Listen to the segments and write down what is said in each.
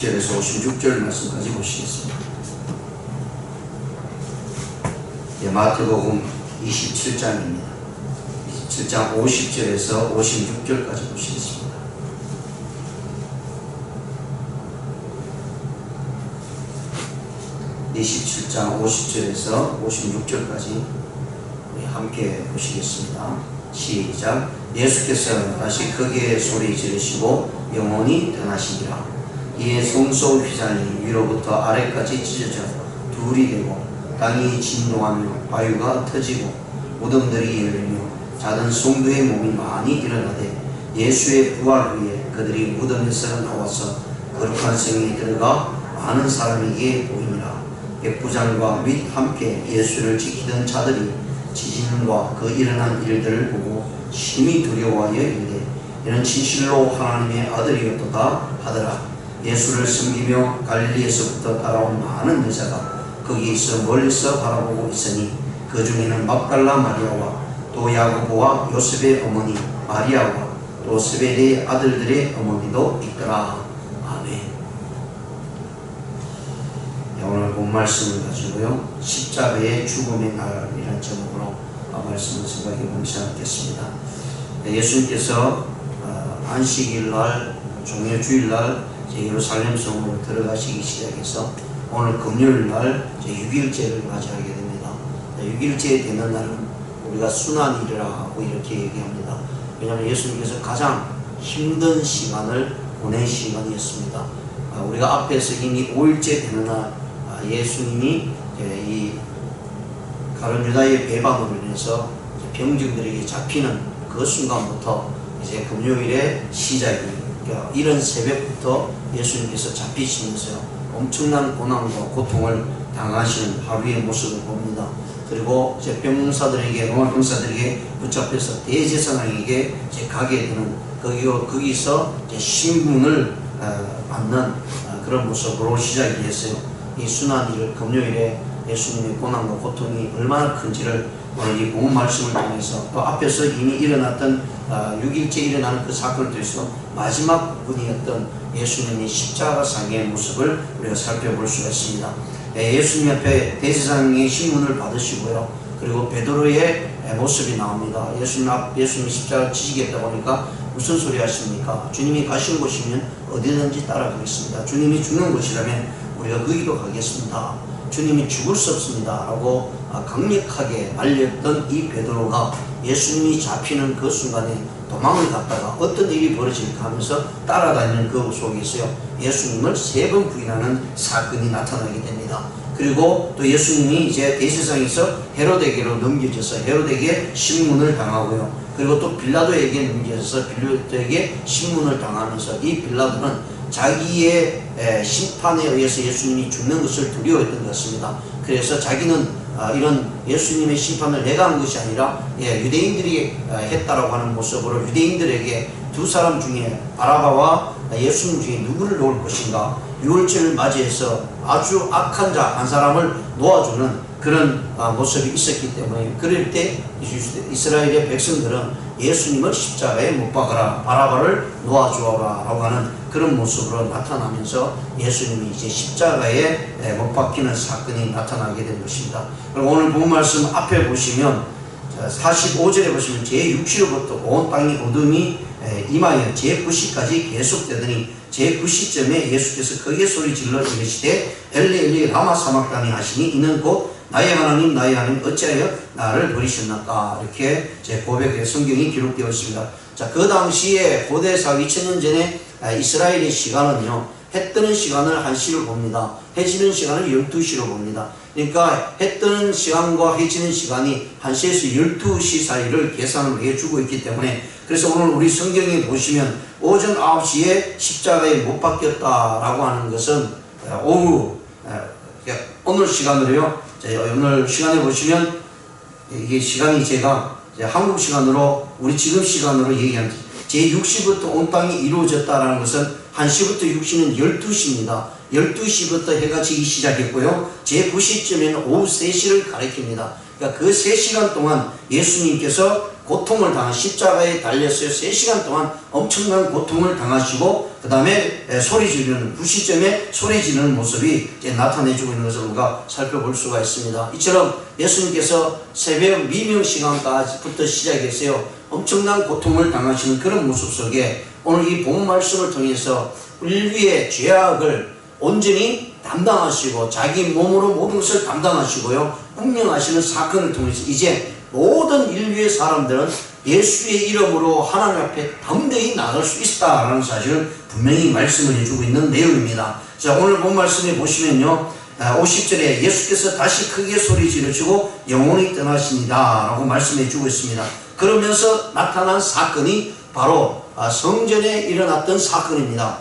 절에서 56절 말씀까지 보시겠습니다. 마태복음 27장입니다. 27장 50절에서 56절까지 보시겠습니다. (27장) 50절에서 56절까지 우리 함께 보시겠습니다. 시작. 예수께서 다시 크게 소리 지르시고 영원히 떠나시니라. 이에 성소 휘장이 위로부터 아래까지 찢어져 둘이 되고 땅이 진동하며 바위가 터지고 무덤들이 열리며 작은 성도의 몸이 많이 일어나되 예수의 부활 후에 그들이 무덤에서 나와서 거룩한 성에 들어가 많은 사람에게 보이니라. 백부장과 및 함께 예수를 지키던 자들이 지진과 그 일어난 일들을 보고 심히 두려워하여 이르되 이는 진실로 하나님의 아들이었도다 하더라. 예수를 섬기며 갈릴리에서부터 따라온 많은 여자가 거기에서 멀리서 바라보고 있으니 그 중에는 막달라 마리아와 또 야고보와 요셉의 어머니 마리아와 또 세베대의 아들들의 어머니도 있더라. 아멘. 오늘 본 말씀을 가지고요, 십자가의 죽음의 날이라는 제목으로 말씀을 생각해 보시 않겠습니다. 예수님께서 안식일 날, 종려 주일날 예루살렘 성으로 들어가시기 시작해서 오늘 금요일날 6일째를 맞이하게 됩니다. 6일째 되는 날은 우리가 순환일이라고 이렇게 얘기합니다. 왜냐하면 예수님께서 가장 힘든 시간을 보낸 시간이었습니다. 우리가 앞에서 이미 5일째 되는 날 예수님이 이 가룟 유다의 배반으로 인해서 병정들에게 잡히는 그 순간부터 이제 금요일의 시작이, 그러니까 이른 새벽부터 예수님께서 잡히시면서 엄청난 고난과 고통을 당하시는 하루의 모습을 봅니다. 그리고 이제 병사들에게, 로마 병사들에게 붙잡혀서 대제사장에게 이제 가게 되는, 거기서 이제 신분을 받는 그런 모습으로 시작이 됐어요. 이 순환일 금요일에 예수님의 고난과 고통이 얼마나 큰지를 오늘 이 본 말씀을 통해서, 또 앞에서 이미 일어났던 6일째 일어나는 그 사건을 통해서 마지막 부분이었던 예수님의 십자가상의 모습을 우리가 살펴볼 수가 있습니다. 예수님 앞에 대제사장의 신문을 받으시고요, 그리고 베드로의 모습이 나옵니다. 예수님이 십자가를 지시겠다 보니까 무슨 소리 하십니까? 주님이 가신 곳이면 어디든지 따라가겠습니다. 주님이 죽는 곳이라면 우리가 거기로 가겠습니다. 주님이 죽을 수 없습니다 라고 강력하게 말렸던 이 베드로가 예수님이 잡히는 그 순간에 도망을 갔다가 어떤 일이 벌어질까 하면서 따라다니는 그 속에서요, 예수님을 3번 부인하는 사건이 나타나게 됩니다. 그리고 또 예수님이 이제 대제사장에서 헤로데에게로 넘겨져서 헤로데에게 신문을 당하고요, 그리고 또 빌라도에게 넘겨져서 빌라도에게 신문을 당하면서 이 빌라도는 자기의 심판에 의해서 예수님이 죽는 것을 두려워했던 것 같습니다. 그래서 자기는 이런 예수님의 심판을 내가 한 것이 아니라 유대인들이 했다라고 하는 모습으로 유대인들에게 두 사람 중에 바라바와 예수님 중에 누구를 놓을 것인가, 6월절을 맞이해서 아주 악한 자 한 사람을 놓아주는 그런 모습이 있었기 때문에, 그럴 때 이스라엘의 백성들은 예수님을 십자가에 못 박아라, 바라바를 놓아주어라 라고 하는 그런 모습으로 나타나면서 예수님이 이제 십자가에 못 박히는 사건이 나타나게 된 것입니다. 그리고 오늘 본 말씀 앞에 보시면 45절에 보시면 제6시로부터 온 땅이 어둠이 임하여 제9시까지 계속되더니 제9시점에 예수께서 크게 소리 질러 이르시되 엘리 엘리 라마 사막다니 하시니 이는 곧 나의 하나님 나의 하나님 어찌하여 나를 버리셨나까, 이렇게 제 고백의 성경이 기록되어 있습니다. 자, 그 당시에 고대사 2000년 전에 이스라엘의 시간은요, 해 뜨는 시간을 1시로 봅니다. 해 지는 시간을 12시로 봅니다. 그러니까 해 뜨는 시간과 해 지는 시간이 1시에서 12시 사이를 계산을 해주고 있기 때문에, 그래서 오늘 우리 성경에 보시면 오전 9시에 십자가에 못 박혔다라고 하는 것은 오후, 오늘 시간으로요, 오늘 시간에 보시면 이게 시간이 제가 한국 시간으로, 우리 지금 시간으로 얘기한 제6시부터 온 땅이 이루어졌다라는 것은 1시부터 6시는 12시입니다. 12시부터 해가 지기 시작했고요, 제9시쯤에는 오후 3시를 가리킵니다. 그러니까 그 3시간 동안 예수님께서 고통을 십자가에 달려서 3시간 동안 엄청난 고통을 당하시고 그 다음에 소리 지르는 부시점에 소리 지르는 모습이 이제 나타내주고 있는 것을 우리가 살펴볼 수가 있습니다. 이처럼 예수님께서 새벽 미명 시간까지부터 시작해서요 엄청난 고통을 당하시는 그런 모습 속에 오늘 이 본 말씀을 통해서 인류의 죄악을 온전히 담당하시고 자기 몸으로 모든 것을 담당하시고요 운명하시는 사건을 통해서 이제 모든 인류의 사람들은 예수의 이름으로 하나님 앞에 담대히 나갈 수 있다라는 사실을 분명히 말씀을 해주고 있는 내용입니다. 자, 오늘 본 말씀에 보시면요 50절에 예수께서 다시 크게 소리 지르시고 영원히 떠나시니라 라고 말씀해 주고 있습니다. 그러면서 나타난 사건이 바로 성전에 일어났던 사건입니다.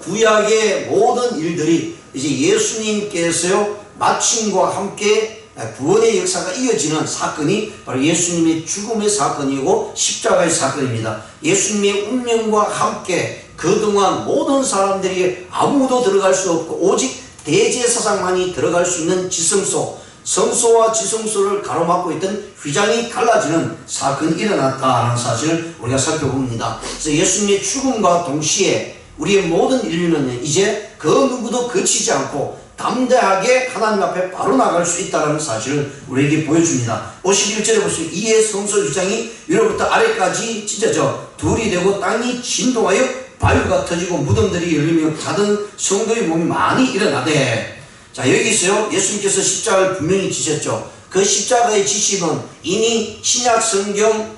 구약의 모든 일들이 이제 예수님께서요 마침과 함께 구원의 역사가 이어지는 사건이 바로 예수님의 죽음의 사건이고 십자가의 사건입니다. 예수님의 운명과 함께 그동안 모든 사람들이 아무도 들어갈 수 없고 오직 대제사장만이 들어갈 수 있는 지성소, 성소와 지성소를 가로막고 있던 휘장이 갈라지는 사건이 일어났다는 사실을 우리가 살펴봅니다. 그래서 예수님의 죽음과 동시에 우리의 모든 인류는 이제 그 누구도 거치지 않고 담대하게 하나님 앞에 바로 나갈 수 있다는 사실을 우리에게 보여줍니다. 51절에 보시면 이에 성소 휘장이 위로부터 아래까지 찢어져 둘이 되고 땅이 진동하여 바위가 터지고 무덤들이 열리며 자던 성도의 몸이 많이 일어나되. 자, 여기서요 예수님께서 십자가를 분명히 지셨죠. 그 십자가의 지심은 이미 신약 성경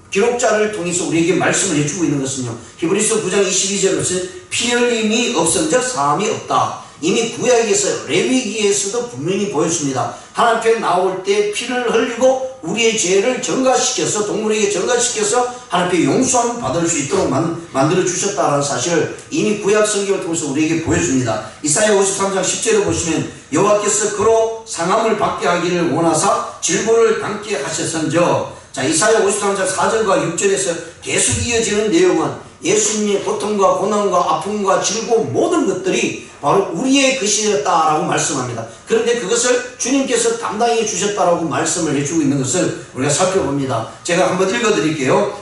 기록자를 통해서 우리에게 말씀을 해주고 있는 것은요 히브리서 9장 22절에 피 흘림이 없은즉 사함이 없다. 이미 구약에서 레위기에서도 분명히 보였습니다. 하나님 앞에 나올 때 피를 흘리고 우리의 죄를 전가시켜서 동물에게 전가시켜서 하나님 앞에 용서함을 받을 수 있도록 만들어 주셨다는 사실을 이미 구약 성경을 통해서 우리에게 보여줍니다. 이사야 53장 10절을 보시면 여호와께서 그로 상함을 받게 하기를 원하사 질보를 담게 하셨은저. 자, 이사야 53장 4절과 6절에서 계속 이어지는 내용은 예수님의 고통과 고난과 아픔과 질고 모든 것들이 바로 우리의 것이었다라고 말씀합니다. 그런데 그것을 주님께서 담당해 주셨다라고 말씀을 해주고 있는 것을 우리가 살펴봅니다. 제가 한번 읽어드릴게요.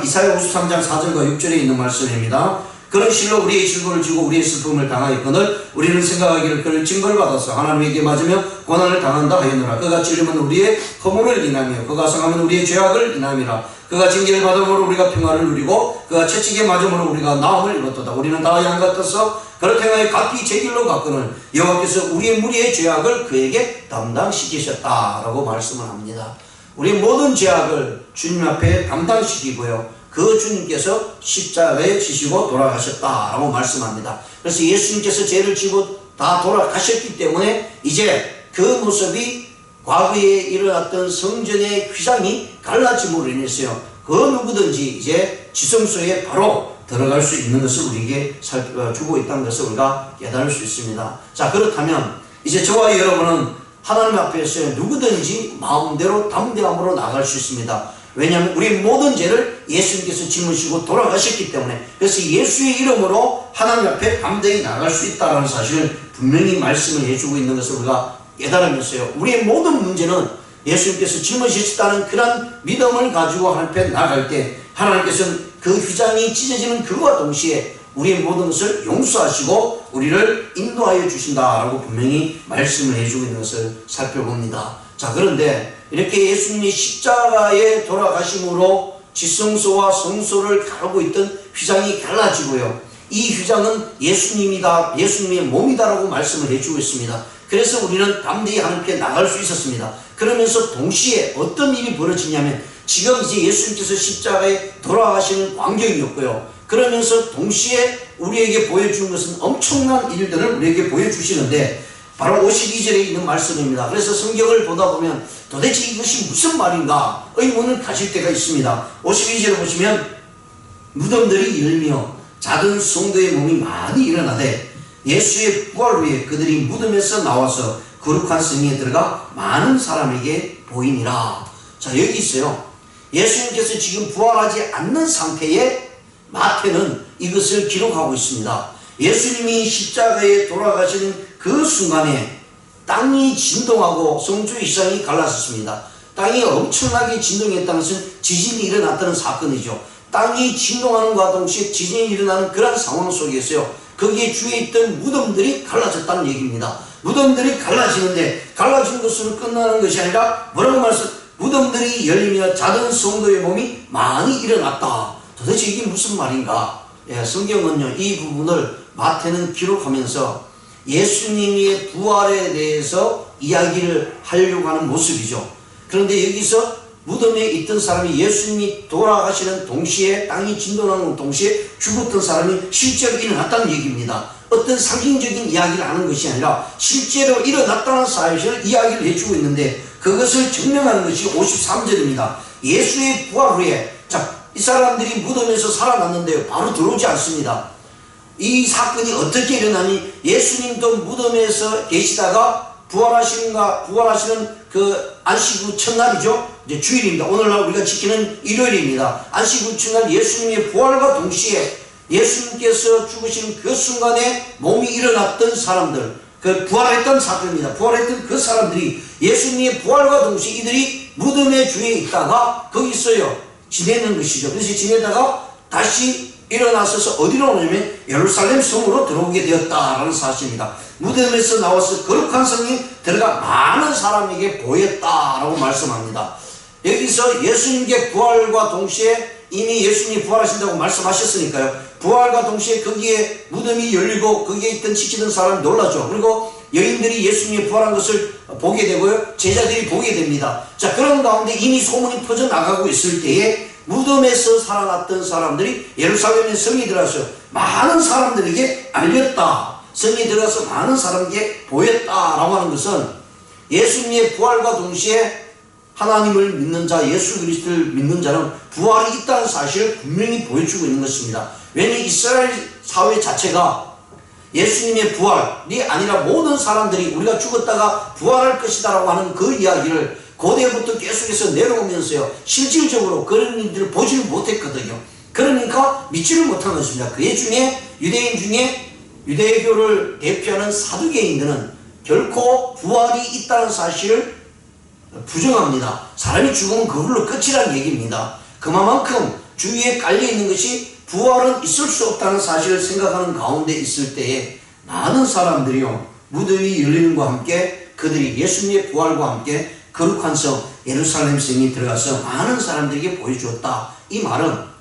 이사야 53장 4절과 6절에 있는 말씀입니다. 그런 실로 우리의 질고를 지고 우리의 슬픔을 당하였거늘 우리는 생각하기를 그를 징벌을 받아서 하나님에게 맞으며 고난을 당한다 하였노라. 그가 찔림은 우리의 허물을 인하며 그가 상하면 우리의 죄악을 인함이라. 그가 징계를 받음으로 우리가 평화를 누리고 그가 채찍에 맞음으로 우리가 나음을 입었도다. 우리는 다 양 같아서 그렇게 하여 각기 제 길로 갔거늘 여호와께서 우리의 무리의 죄악을 그에게 담당시키셨다라고 말씀을 합니다. 우리의 모든 죄악을 주님 앞에 담당시키고요 그 주님께서 십자가에 지시고 돌아가셨다라고 말씀합니다. 그래서 예수님께서 죄를 지고 다 돌아가셨기 때문에 이제 그 모습이 과거에 일어났던 성전의 휘장이 갈라짐으로 인해서요 그 누구든지 이제 지성소에 바로 들어갈 수 있는 것을 우리에게 살펴주고 있다는 것을 우리가 깨달을 수 있습니다. 자, 그렇다면 이제 저와 여러분은 하나님 앞에서 누구든지 마음대로 담대함으로 나갈 수 있습니다. 왜냐하면 우리 모든 죄를 예수님께서 짊으시고 돌아가셨기 때문에. 그래서 예수의 이름으로 하나님 앞에 담대히 나갈 수 있다는 사실을 분명히 말씀을 해주고 있는 것을 우리가 깨달으면서요 우리의 모든 문제는 예수님께서 짊으셨다는 그런 믿음을 가지고 하나님 앞에 나갈 때 하나님께서는 그 휘장이 찢어지는 그와 동시에 우리의 모든 것을 용서하시고 우리를 인도하여 주신다라고 분명히 말씀을 해주고 있는 것을 살펴봅니다. 자, 그런데 이렇게 예수님이 십자가에 돌아가심으로 지성소와 성소를 가르고 있던 휘장이 갈라지고요 이 휘장은 예수님이다, 예수님의 몸이다라고 말씀을 해주고 있습니다. 그래서 우리는 담대히 하나님께 나갈 수 있었습니다. 그러면서 동시에 어떤 일이 벌어지냐면 지금 이제 예수님께서 십자가에 돌아가시는 광경이었고요 그러면서 동시에 우리에게 보여주는 것은 엄청난 일들을 우리에게 보여주시는데 바로 52절에 있는 말씀입니다. 그래서 성경을 보다 보면 도대체 이것이 무슨 말인가 의문을 가질 때가 있습니다. 52절을 보시면 무덤들이 열며 작은 성도의 몸이 많이 일어나되 예수의 부활 후에 그들이 무덤에서 나와서 거룩한 성에 들어가 많은 사람에게 보이니라. 자, 여기 있어요. 예수님께서 지금 부활하지 않는 상태에 마태는 이것을 기록하고 있습니다. 예수님이 십자가에 돌아가시는 그 순간에 땅이 진동하고 성주의 휘장이 갈라졌습니다. 땅이 엄청나게 진동했다는 것은 지진이 일어났다는 사건이죠. 땅이 진동하는과 동시에 지진이 일어나는 그런 상황 속에서요, 거기에 주위에 있던 무덤들이 갈라졌다는 얘기입니다. 무덤들이 갈라지는데, 갈라진 것으로 끝나는 것이 아니라 뭐라고 말씀? 무덤들이 열리며 자던 성도의 몸이 많이 일어났다. 도대체 이게 무슨 말인가? 예, 성경은요, 이 부분을 마태는 기록하면서 예수님의 부활에 대해서 이야기를 하려고 하는 모습이죠. 그런데 여기서 무덤에 있던 사람이 예수님이 돌아가시는 동시에, 땅이 진동하는 동시에 죽었던 사람이 실제로 일어났다는 얘기입니다. 어떤 상징적인 이야기를 하는 것이 아니라 실제로 일어났다는 사실을 이야기를 해주고 있는데, 그것을 증명하는 것이 53절입니다. 예수의 부활 후에, 자, 이 사람들이 무덤에서 살아났는데요, 바로 들어오지 않습니다. 이 사건이 어떻게 일어나니, 예수님도 무덤에서 계시다가 부활하시는 그 안식 후 첫날이죠. 이제 주일입니다. 오늘날 우리가 지키는 일요일입니다. 안식 후 첫날 예수님의 부활과 동시에 예수님께서 죽으시는 그 순간에 몸이 일어났던 사람들, 그 부활했던 사건입니다. 부활했던 그 사람들이 예수님의 부활과 동시에 이들이 무덤의 주위에 있다가 거기서요 지내는 것이죠. 그래서 지내다가 다시 일어나서서 어디로 오냐면 예루살렘 성으로 들어오게 되었다라는 사실입니다. 무덤에서 나와서 거룩한 성에 들어가 많은 사람에게 보였다라고 말씀합니다. 여기서 예수님의 부활과 동시에 이미 예수님이 부활하신다고 말씀하셨으니까요, 부활과 동시에 거기에 무덤이 열리고 거기에 있던 지키던 사람이 놀라죠. 그리고 여인들이 예수님이 부활한 것을 보게 되고요, 제자들이 보게 됩니다. 자, 그런 가운데 이미 소문이 퍼져나가고 있을 때에 무덤에서 살아났던 사람들이 예루살렘의 성에 들어가서 많은 사람들에게 알렸다, 성에 들어가서 많은 사람에게 보였다라고 하는 것은 예수님의 부활과 동시에 하나님을 믿는 자, 예수 그리스도를 믿는 자는 부활이 있다는 사실을 분명히 보여주고 있는 것입니다. 왜냐하면 이스라엘 사회 자체가 예수님의 부활이 아니라 모든 사람들이 우리가 죽었다가 부활할 것이다 라고 하는 그 이야기를 고대부터 계속해서 내려오면서요, 실질적으로 그런 일들을 보지를 못했거든요. 그러니까 믿지를 못한 것입니다. 그 중에 유대인 중에 유대교를 대표하는 사두개인들은 결코 부활이 있다는 사실을 부정합니다. 사람이 죽으면 그걸로 끝이라는 얘기입니다. 그만큼 주위에 깔려있는 것이 부활은 있을 수 없다는 사실을 생각하는 가운데 있을 때에 많은 사람들이요, 무덤이 열리는과 함께 그들이 예수님의 부활과 함께 거룩한 성 예루살렘 성에 들어가서 많은 사람들에게 보여주었다. 이 말은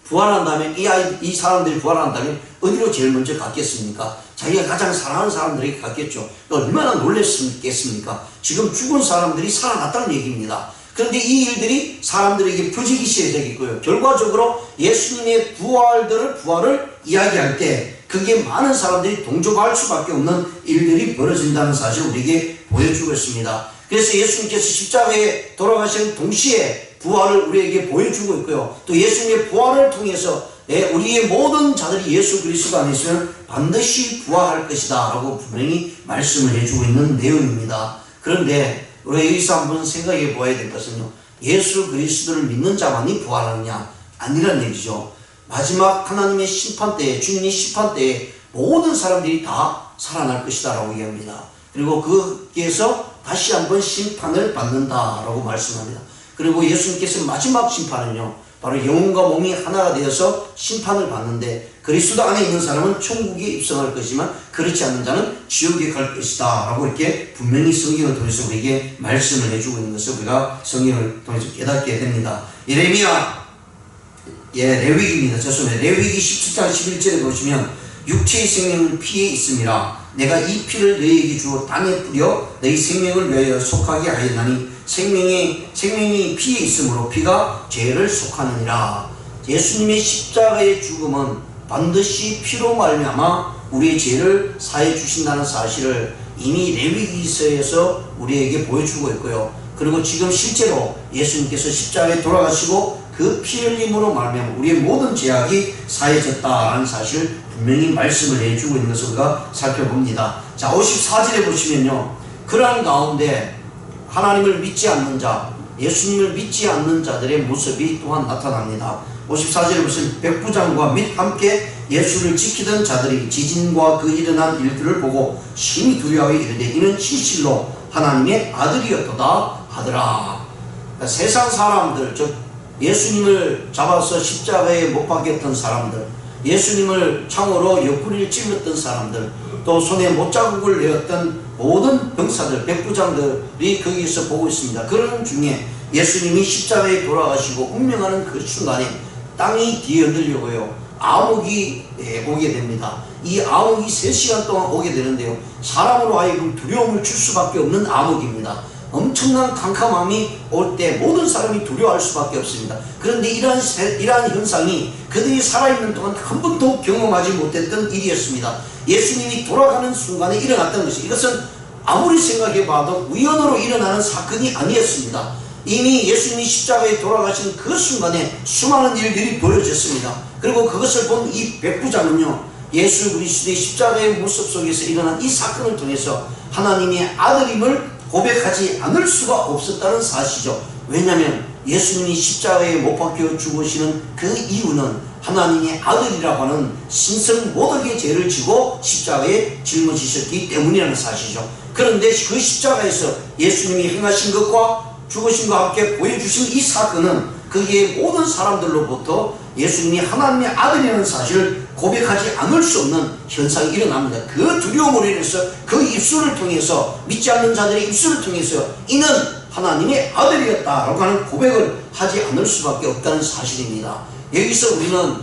부활한다면, 이 사람들이 부활한다면 어디로 제일 먼저 갔겠습니까? 자기가 가장 사랑하는 사람들에게 갔겠죠. 얼마나 놀랬겠습니까? 지금 죽은 사람들이 살아났다는 얘기입니다. 그런데 이 일들이 사람들에게 표적이 시작되겠고요, 결과적으로 예수님의 부활을 이야기할 때 그게 많은 사람들이 동조할 수밖에 없는 일들이 벌어진다는 사실을 우리에게 보여주고 있습니다. 그래서 예수님께서 십자가에 돌아가시는 동시에 부활을 우리에게 보여주고 있고요, 또 예수님의 부활을 통해서 우리의 모든 자들이 예수 그리스도 안에 있으면 반드시 부활할 것이다 라고 분명히 말씀을 해주고 있는 내용입니다. 그런데 우리가 여기서 한번 생각해 보아야 될 것은요, 예수 그리스도를 믿는 자만이 부활하느냐? 아니란 얘기죠. 마지막 하나님의 심판 때에, 주님의 심판 때에 모든 사람들이 다 살아날 것이다 라고 얘기합니다. 그리고 거기에서 다시 한번 심판을 받는다라고 말씀합니다. 그리고 예수님께서 마지막 심판은요, 바로 영혼과 몸이 하나가 되어서 심판을 받는데, 그리스도 안에 있는 사람은 천국에 입성할 것이지만 그렇지 않는 자는 지옥에 갈 것이다 라고 이렇게 분명히 성경을 통해서 우리에게 말씀을 해주고 있는 것을 우리가 성경을 통해서 깨닫게 됩니다. 레위기입니다. 죄송해요. 레위기 17장 11절에 보시면 육체의 생명은 피에 있음이라 내가 이 피를 너희에게 주어 땅에 뿌려 너희 생명을 위하여 속하게 하였나니 생명이 피에 있으므로 피가 죄를 속하느니라. 예수님의 십자가의 죽음은 반드시 피로 말미암아 우리의 죄를 사해 주신다는 사실을 이미 레위기서에서 우리에게 보여주고 있고요, 그리고 지금 실제로 예수님께서 십자가에 돌아가시고 그 피 흘림으로 말미암아 우리의 모든 죄악이 사해졌다라는 사실을 분명히 말씀을 해주고 있는 것을 우리가 살펴봅니다. 자, 54절에 보시면요, 그러한 가운데 하나님을 믿지 않는 자, 예수님을 믿지 않는 자들의 모습이 또한 나타납니다. 54절에 보시면 백부장과 및 함께 예수를 지키던 자들이 지진과 그 일어난 일들을 보고 심히 두려워하여 이르되 이는 진실로 하나님의 아들이었도다 하더라. 세상 사람들, 즉 예수님을 잡아서 십자가에 못 박혔던 사람들, 예수님을 창으로 옆구리를 찔렀던 사람들, 또 손에 못자국을 내었던 모든 병사들, 백부장들이 거기서 보고 있습니다. 그런 중에 예수님이 십자가에 돌아가시고 운명하는 그 순간에 땅이 뒤에 흔들려고요, 암흑이 오게 됩니다. 이 암흑이 3시간 동안 오게 되는데요, 사람으로 하여금 두려움을 줄 수밖에 없는 암흑입니다. 엄청난 캄캄함이 올 때 모든 사람이 두려워할 수밖에 없습니다. 그런데 이러한 현상이 그들이 살아있는 동안 한 번도 경험하지 못했던 일이었습니다. 예수님이 돌아가는 순간에 일어났던 것이, 이것은 아무리 생각해봐도 우연으로 일어나는 사건이 아니었습니다. 이미 예수님이 십자가에 돌아가신 그 순간에 수많은 일들이 벌어졌습니다. 그리고 그것을 본 이 백부장은요, 예수 그리스도의 십자가의 모습 속에서 일어난 이 사건을 통해서 하나님의 아들임을 고백하지 않을 수가 없었다는 사실이죠. 왜냐하면 예수님이 십자가에 못 박혀 죽으시는 그 이유는 하나님의 아들이라고 하는 신성 모독의 죄를 지고 십자가에 짊어지셨기 때문이라는 사실이죠. 그런데 그 십자가에서 예수님이 행하신 것과 죽으심과 함께 보여주신 이 사건은 거기에 모든 사람들로부터 예수님이 하나님의 아들이라는 사실을 고백하지 않을 수 없는 현상이 일어납니다. 그 두려움으로 인해서 그 입술을 통해서, 믿지 않는 자들의 입술을 통해서 이는 하나님의 아들이었다라고 하는 고백을 하지 않을 수밖에 없다는 사실입니다. 여기서 우리는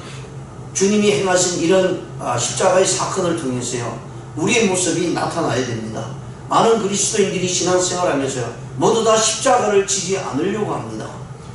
주님이 행하신 이런 십자가의 사건을 통해서요, 우리의 모습이 나타나야 됩니다. 많은 그리스도인들이 신앙생활하면서요, 모두 다 십자가를 지지 않으려고 합니다.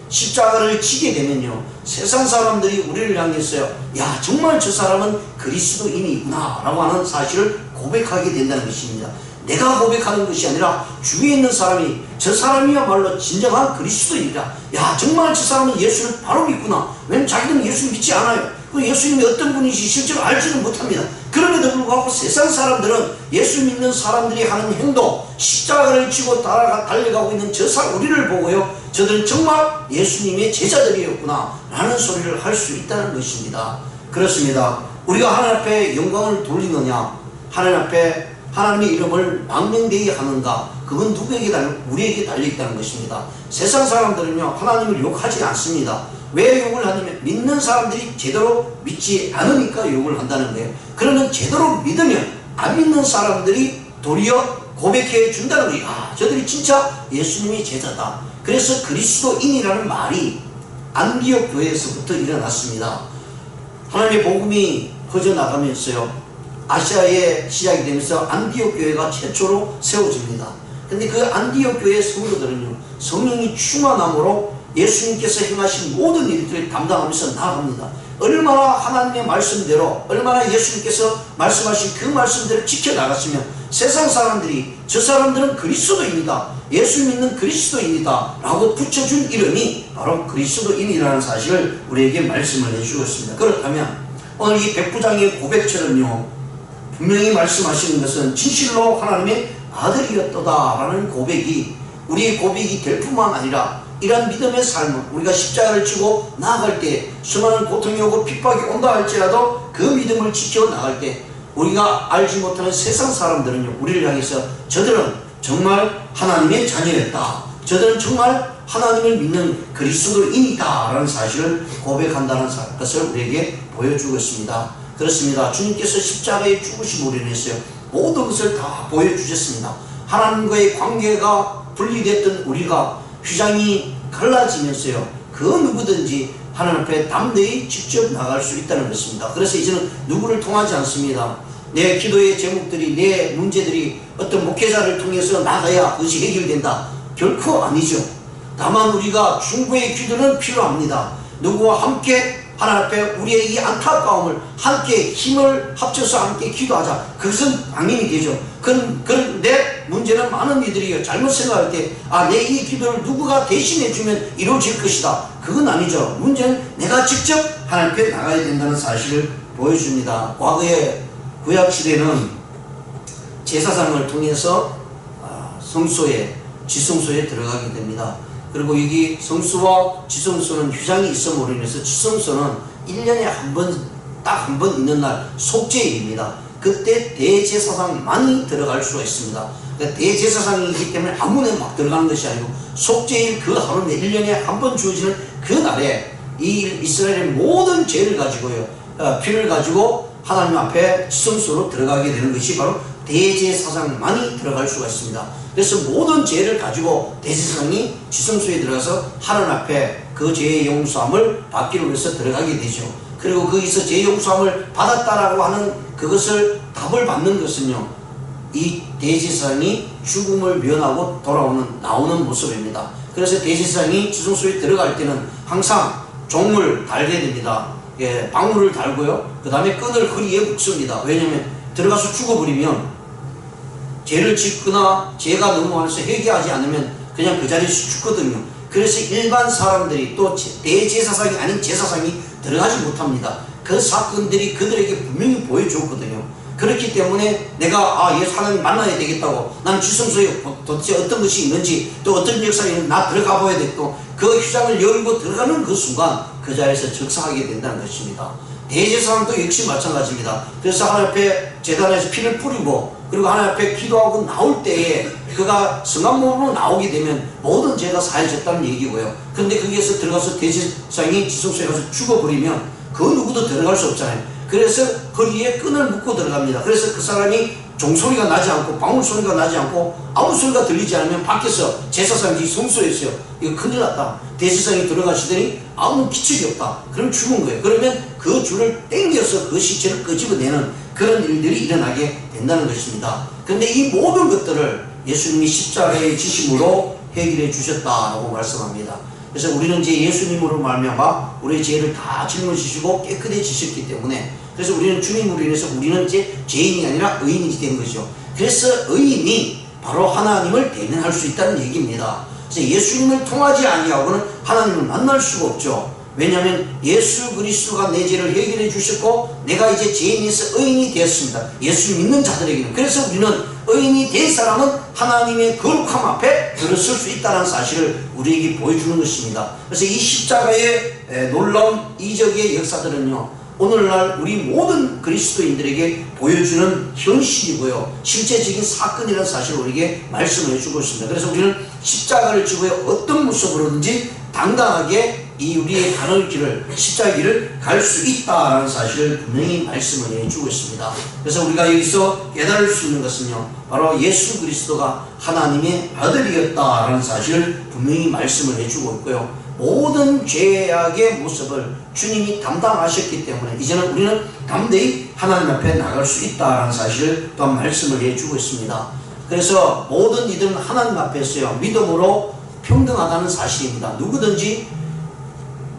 십자가를 지게 되면요, 세상 사람들이 우리를 향해서요, 야, 정말 저 사람은 그리스도인이구나 라고 하는 사실을 고백하게 된다는 것입니다. 내가 고백하는 것이 아니라 주위에 있는 사람이 저 사람이야말로 진정한 그리스도인이다, 야, 정말 저 사람은 예수를 바로 믿구나. 왜냐면 자기는 예수를 믿지 않아요. 그 예수님이 어떤 분인지 실제로 알지는 못합니다. 그럼에도 불구하고 세상 사람들은 예수 믿는 사람들이 하는 행동, 십자가를 지고 달려가고 있는 우리를 보고요, 저들은 정말 예수님의 제자들이었구나 라는 소리를 할 수 있다는 것입니다. 그렇습니다. 우리가 하나님 앞에 영광을 돌리느냐, 하나님 앞에 하나님의 이름을 망명되게 하는가, 그건 누구에게 우리에게 달려있다는 것입니다. 세상 사람들은요, 하나님을 욕하지 않습니다. 왜 욕을 하냐면 믿는 사람들이 제대로 믿지 않으니까 욕을 한다는 거예요. 그러면 제대로 믿으면 안 믿는 사람들이 도리어 고백해 준다는 거예요. 아, 저들이 진짜 예수님이 제자다. 그래서 그리스도인이라는 말이 안디옥 교회에서부터 일어났습니다. 하나님의 복음이 퍼져나가면서요, 아시아에 시작이 되면서 안디옥 교회가 최초로 세워집니다. 근데 그 안디옥 교회의 성도들은요, 성령이 충만함으로 예수님께서 행하신 모든 일들을 담당하면서 나아갑니다. 얼마나 하나님의 말씀대로, 얼마나 예수님께서 말씀하신 그 말씀대로 지켜나갔으면 세상 사람들이 저 사람들은 그리스도인이다, 예수 믿는 그리스도인이다 라고 붙여준 이름이 바로 그리스도인이라는 사실을 우리에게 말씀을 해주고 있습니다. 그렇다면 오늘 이 백부장의 고백처럼요, 분명히 말씀하시는 것은 진실로 하나님의 아들이었다 라는 고백이 우리의 고백이 될 뿐만 아니라, 이러한 믿음의 삶은 우리가 십자가를 지고 나아갈 때 수많은 고통이 오고 핍박이 온다 할지라도 그 믿음을 지켜 나갈 때 우리가 알지 못하는 세상 사람들은요, 우리를 향해서 저들은 정말 하나님의 자녀였다, 저들은 정말 하나님을 믿는 그리스도인이다 라는 사실을 고백한다는 것을 우리에게 보여주고 있습니다. 그렇습니다. 주님께서 십자가에 죽으심으로 인해서 모든 것을 다 보여주셨습니다. 하나님과의 관계가 분리됐던 우리가 휘장이 갈라지면서요, 그 누구든지 하나님 앞에 담대히 직접 나갈 수 있다는 것입니다. 그래서 이제는 누구를 통하지 않습니다. 내 기도의 제목들이, 내 문제들이 어떤 목회자를 통해서 나가야 그것이 해결된다, 결코 아니죠. 다만 우리가 중보의 기도는 필요합니다. 누구와 함께 하나님 앞에 우리의 이 안타까움을 함께 힘을 합쳐서 함께 기도하자, 그것은 당연히 되죠. 그런 내 문제는 많은 이들이 잘못 생각할 때, 아, 내 이 기도를 누구가 대신해 주면 이루어질 것이다, 그건 아니죠. 문제는 내가 직접 하나님 앞에 나가야 된다는 사실을 보여줍니다. 과거의 구약시대는 제사장을 통해서 성소에, 지성소에 들어가게 됩니다. 그리고 여기 성수와 지성소는 휘장이 있음으로 인해서 지성소는 1년에 딱 한 번 있는 날 속죄일입니다. 그때 대제사장만이 들어갈 수가 있습니다. 그러니까 대제사장이기 때문에 아무나 막 들어가는 것이 아니고 속죄일 그 하루에 1년에 한 번 주어지는 그 날에 이 이스라엘의 모든 죄를 가지고요, 피를 가지고 하나님 앞에 지성소로 들어가게 되는 것이 바로 대제사장만이 들어갈 수가 있습니다. 그래서 모든 죄를 가지고 대제사장이 지성소에 들어가서 하나님 앞에 그 죄의 용서함을 받기로 해서 들어가게 되죠. 그리고 거기서 죄의 용서함을 받았다라고 하는 그것을 답을 받는 것은요, 이 대제사장이 죽음을 면하고 나오는 모습입니다. 그래서 대제사장이 지성소에 들어갈 때는 항상 종을 달게 됩니다. 예, 방울을 달고요, 그 다음에 끈을 허리에 묶습니다. 왜냐하면 들어가서 죽어버리면 죄를 짓거나 죄가 너무 많아서 회개하지 않으면 그냥 그 자리에서 죽거든요. 그래서 일반 사람들이 또 대제사장이 아닌 제사장이 들어가지 못합니다. 그 사건들이 그들에게 분명히 보여줬거든요. 그렇기 때문에 내가 예수 하나님 만나야 되겠다고, 나는 지성소에 도대체 어떤 것이 있는지, 또 어떤 역사가 있는지 나 들어가 봐야 되겠고, 그 휘장을 열고 들어가는 그 순간 그 자리에서 즉사하게 된다는 것입니다. 대제사장도 역시 마찬가지입니다. 그래서 하나님 앞에 제단에서 피를 뿌리고, 그리고 하나님 앞에 기도하고 나올 때에 그가 성한 몸으로 나오게 되면 모든 죄가 사해졌다는 얘기고요. 그런데 거기에서 들어가서 대제사장이 지성소에 가서 죽어버리면 그 누구도 들어갈 수 없잖아요. 그래서 허리에 끈을 묶고 들어갑니다. 그래서 그 사람이 종소리가 나지 않고 방울 소리가 나지 않고 아무 소리가 들리지 않으면 밖에서 제사장이 성소에서요, 이거 큰일 났다, 대제사장이 들어가시더니 아무 기척이 없다, 그럼 죽은 거예요. 그러면 그 줄을 당겨서 그 시체를 끄집어내는 그런 일들이 일어나게 된다는 것입니다. 그런데 이 모든 것들을 예수님이 십자가의 지심으로 해결해 주셨다라고 말씀합니다. 그래서 우리는 이제 예수님으로 말미암아 우리의 죄를 다 짊어지시고 깨끗해지셨기 때문에, 그래서 우리는 주님으로 인해서 우리는 이제 죄인이 아니라 의인이 된 것이죠. 그래서 의인이 바로 하나님을 대면할 수 있다는 얘기입니다. 그래서 예수님을 통하지 아니하고는 하나님을 만날 수가 없죠. 왜냐하면 예수 그리스도가 내 죄를 해결해 주셨고 내가 이제 죄인에서 의인이 되었습니다. 예수 믿는 자들에게는. 그래서 우리는 의인이 된 사람은 하나님의 거룩함 앞에 들어설 수 있다는 사실을 우리에게 보여주는 것입니다. 그래서 이 십자가의 놀라운 이적의 역사들은요, 오늘날 우리 모든 그리스도인들에게 보여주는 현실이고요, 실제적인 사건이라는 사실을 우리에게 말씀을 해주고 있습니다. 그래서 우리는 십자가를 지고 어떤 모습으로든지 당당하게 이 우리의 가는 길을, 십자가의 길을 갈 수 있다라는 사실을 분명히 말씀을 해주고 있습니다. 그래서 우리가 여기서 깨달을 수 있는 것은요, 바로 예수 그리스도가 하나님의 아들이었다라는 사실을 분명히 말씀을 해주고 있고요, 모든 죄악의 모습을 주님이 담당하셨기 때문에 이제는 우리는 담대히 하나님 앞에 나갈 수 있다라는 사실을 또한 말씀을 해주고 있습니다. 그래서 모든 이들은 하나님 앞에서요, 믿음으로 평등하다는 사실입니다. 누구든지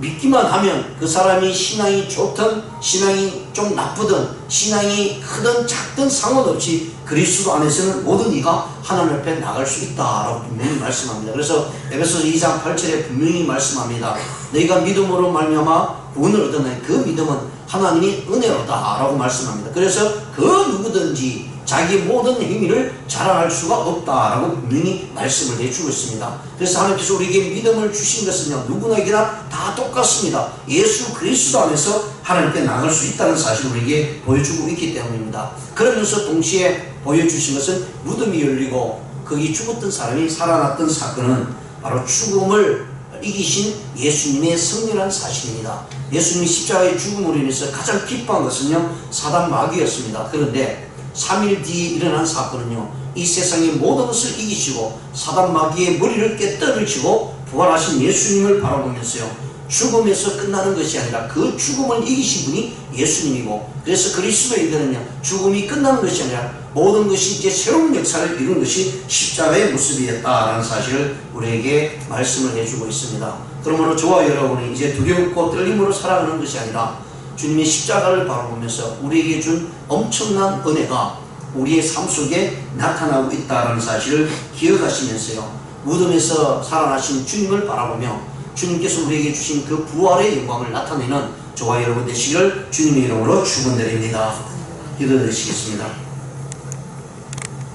믿기만 하면 그 사람이 신앙이 좋든 신앙이 좀 나쁘든 신앙이 크든 작든 상관없이 그리스도 안에서는 모든 이가 하나님 앞에 나갈 수 있다라고 분명히 말씀합니다. 그래서 에베소서 2장 8절에 분명히 말씀합니다. 너희가 믿음으로 말미암아 구원을 얻었나니 그 믿음은 하나님이 은혜로다라고 말씀합니다. 그래서 그 누구든지 자기 모든 행위를 자랑할 수가 없다라고 분명히 말씀을 해주고 있습니다. 그래서 하나님께서 우리에게 믿음을 주신 것은요, 누구에게나 다 똑같습니다. 예수 그리스도 안에서 하나님께 나갈 수 있다는 사실을 우리에게 보여주고 있기 때문입니다. 그러면서 동시에 보여주신 것은 무덤이 열리고 거기 죽었던 사람이 살아났던 사건은 바로 죽음을 이기신 예수님의 승리라는 사실입니다. 예수님이 십자가의 죽음으로 인해서 가장 기뻐한 것은요, 사단 마귀였습니다. 그런데 3일 뒤에 일어난 사건은요, 이 세상의 모든 것을 이기시고 사단 마귀의 머리를 깨뜨리시고 부활하신 예수님을 바라보면서요, 죽음에서 끝나는 것이 아니라 그 죽음을 이기신 분이 예수님이고, 그래서 그리스도인들은요, 죽음이 끝나는 것이 아니라 모든 것이 이제 새로운 역사를 이룬 것이 십자가의 모습이었다라는 사실을 우리에게 말씀을 해주고 있습니다. 그러므로 저와 여러분이 이제 두렵고 떨림으로 살아가는 것이 아니라 주님의 십자가를 바라보면서 우리에게 준 엄청난 은혜가 우리의 삶 속에 나타나고 있다는 사실을 기억하시면서요, 무덤에서 살아나신 주님을 바라보며 주님께서 우리에게 주신 그 부활의 영광을 나타내는 저와 여러분 되시기를 주님의 이름으로 축원드립니다. 기도드리시겠습니다.